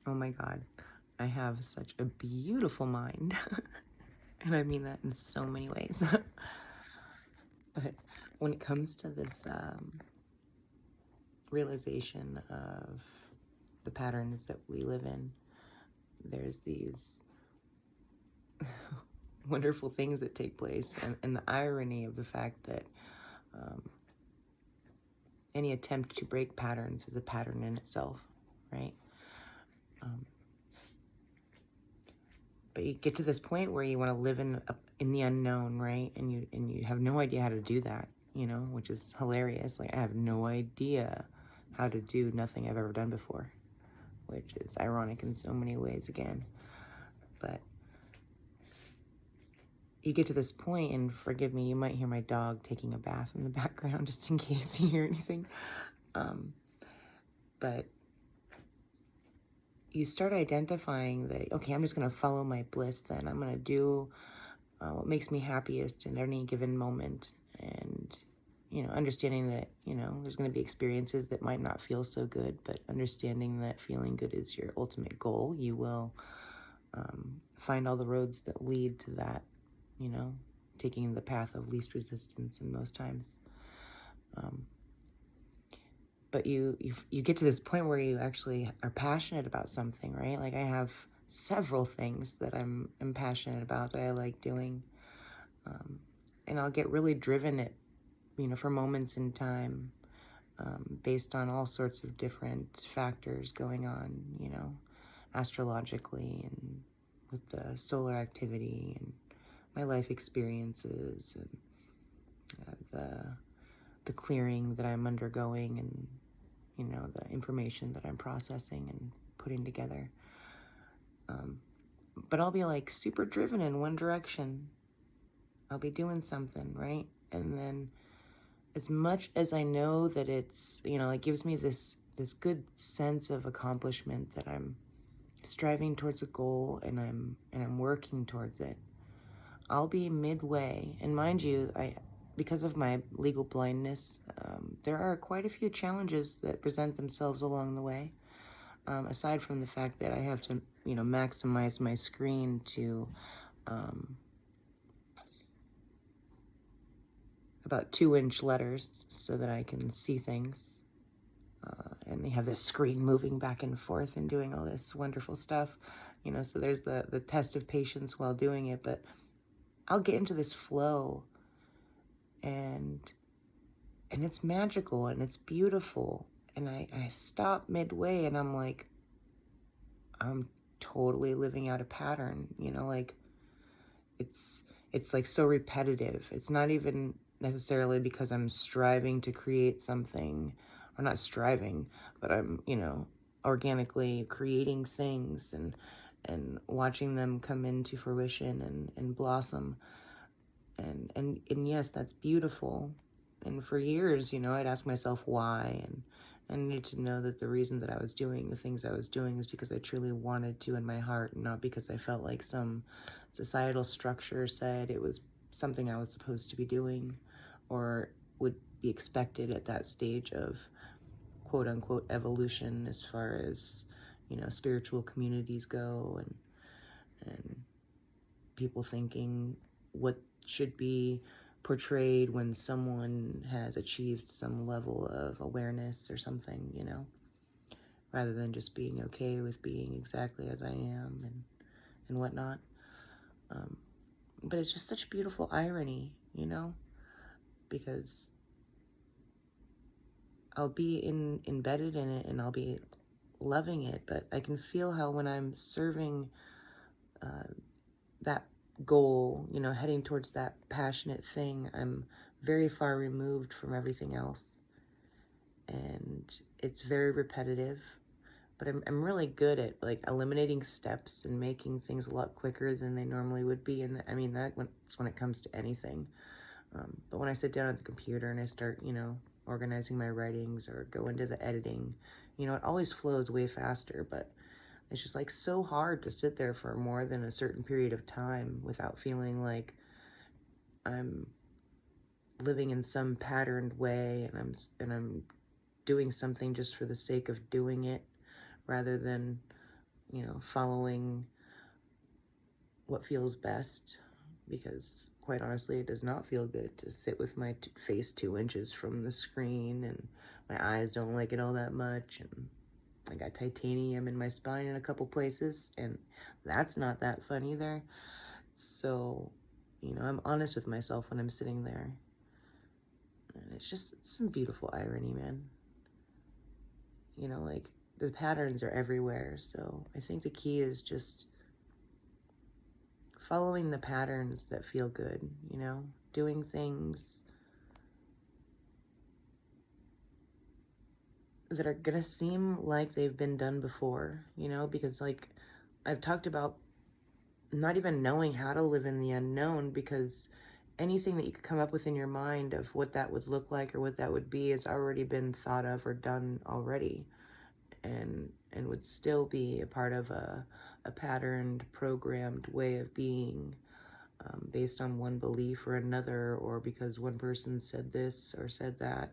Oh my God, I have such a beautiful mind. And I mean that in so many ways. But when it comes to this realization of the patterns that we live in, there's these wonderful things that take place, and the irony of the fact that um, any attempt to break patterns is a pattern in itself, right? Um, but you get to this point where you want to live in the unknown, right? And you have no idea how to do that, which is hilarious. Like, I have no idea how to do nothing I've ever done before, which is ironic in so many ways again. But you get to this point, and forgive me, you might hear my dog taking a bath in the background just in case you hear anything. But you start identifying that, okay, I'm just going to follow my bliss then. I'm going to do what makes me happiest in any given moment. And, understanding that, there's going to be experiences that might not feel so good, but understanding that feeling good is your ultimate goal, you will find all the roads that lead to that, taking the path of least resistance in most times. But you get to this point where you actually are passionate about something, right? Like, I have several things that I'm passionate about that I like doing. And I'll get really driven at, for moments in time, based on all sorts of different factors going on, astrologically and with the solar activity and my life experiences and the clearing that I'm undergoing and, the information that I'm processing and putting together. But I'll be like super driven in one direction. I'll be doing something, right? And then as much as I know that it's, it gives me this good sense of accomplishment that I'm striving towards a goal and I'm working towards it. I'll be midway, and mind you, because of my legal blindness, there are quite a few challenges that present themselves along the way. Aside from the fact that I have to, maximize my screen to about 2-inch letters so that I can see things. And they have this screen moving back and forth and doing all this wonderful stuff, so there's the test of patience while doing it. But I'll get into this flow, and it's magical and it's beautiful. And I stop midway and I'm like, I'm totally living out a pattern, like it's like so repetitive. It's not even necessarily because I'm striving to create something, or not striving, but I'm, organically creating things and watching them come into fruition and blossom. And yes, that's beautiful. And for years, I'd ask myself why, and I needed to know that the reason that I was doing the things I was doing is because I truly wanted to in my heart, and not because I felt like some societal structure said it was something I was supposed to be doing or would be expected at that stage of quote unquote evolution as far as, spiritual communities go, and people thinking what should be portrayed when someone has achieved some level of awareness or something, rather than just being okay with being exactly as I am and whatnot. But it's just such beautiful irony, because I'll be embedded in it and I'll be loving it, but I can feel how when I'm serving that goal, heading towards that passionate thing, I'm very far removed from everything else. And it's very repetitive, but I'm really good at like eliminating steps and making things a lot quicker than they normally would be. And I mean, that's when it comes to anything. But when I sit down at the computer and I start, organizing my writings or go into the editing, it always flows way faster, but it's just like so hard to sit there for more than a certain period of time without feeling like I'm living in some patterned way and I'm doing something just for the sake of doing it, rather than following what feels best, because quite honestly, it does not feel good to sit with my face 2 inches from the screen, and my eyes don't like it all that much, and I got titanium in my spine in a couple places, and that's not that fun either. So, I'm honest with myself when I'm sitting there, and it's some beautiful irony, man. Like, the patterns are everywhere, so I think the key is just following the patterns that feel good, doing things that are gonna seem like they've been done before, because like I've talked about not even knowing how to live in the unknown, because anything that you could come up with in your mind of what that would look like or what that would be has already been thought of or done already, and would still be a part of a patterned, programmed way of being, based on one belief or another, or because one person said this or said that,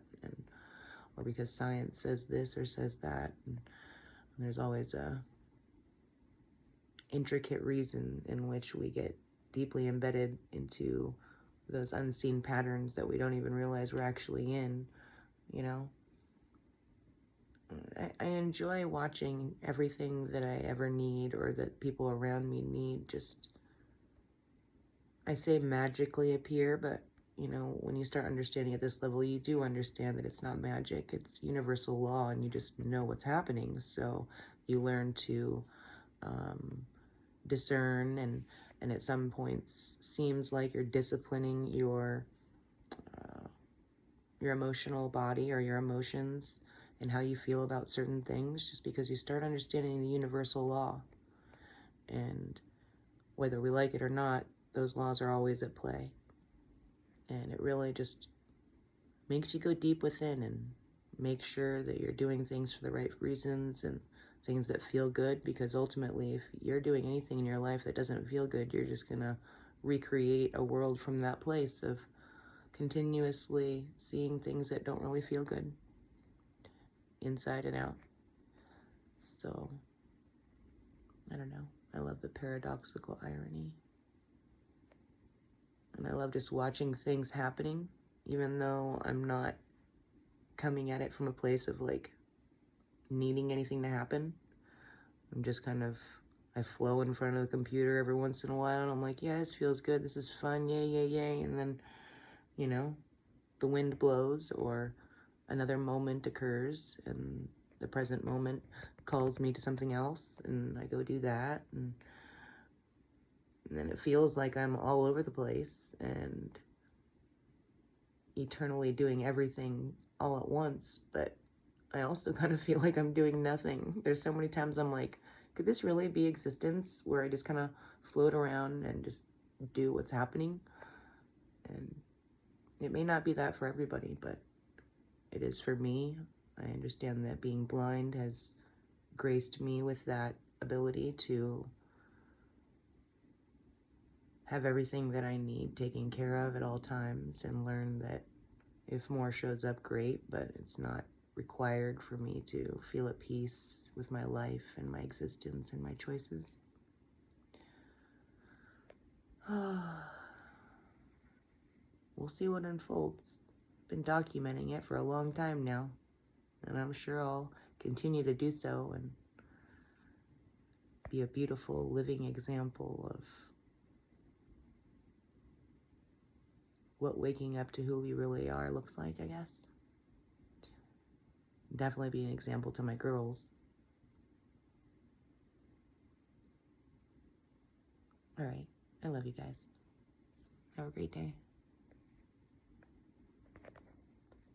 or because science says this or says that. And there's always a intricate reason in which we get deeply embedded into those unseen patterns that we don't even realize we're actually in, I enjoy watching everything that I ever need or that people around me need just, I say magically appear, but when you start understanding at this level, you do understand that it's not magic, it's universal law, and you just know what's happening. So you learn to discern, and at some points seems like you're disciplining your emotional body or your emotions and how you feel about certain things, just because you start understanding the universal law. And whether we like it or not, those laws are always at play. And it really just makes you go deep within and make sure that you're doing things for the right reasons and things that feel good, because ultimately, if you're doing anything in your life that doesn't feel good, you're just gonna recreate a world from that place of continuously seeing things that don't really feel good inside and out. So, I don't know. I love the paradoxical irony. And I love just watching things happening, even though I'm not coming at it from a place of like needing anything to happen. I'm just I flow in front of the computer every once in a while, and I'm like, yeah, this feels good, this is fun, yay, yay, yay. And then, the wind blows, or another moment occurs, and the present moment calls me to something else, and I go do that, and then it feels like I'm all over the place and eternally doing everything all at once, but I also kind of feel like I'm doing nothing. There's so many times I'm like, could this really be existence, where I just kind of float around and just do what's happening? And it may not be that for everybody, but it is for me. I understand that being blind has graced me with that ability to have everything that I need taken care of at all times, and learn that if more shows up, great, but it's not required for me to feel at peace with my life and my existence and my choices. We'll see what unfolds. Been documenting it for a long time now, and I'm sure I'll continue to do so and be a beautiful living example of what waking up to who we really are looks like, I guess. Definitely be an example to my girls. All right. I love you guys. Have a great day.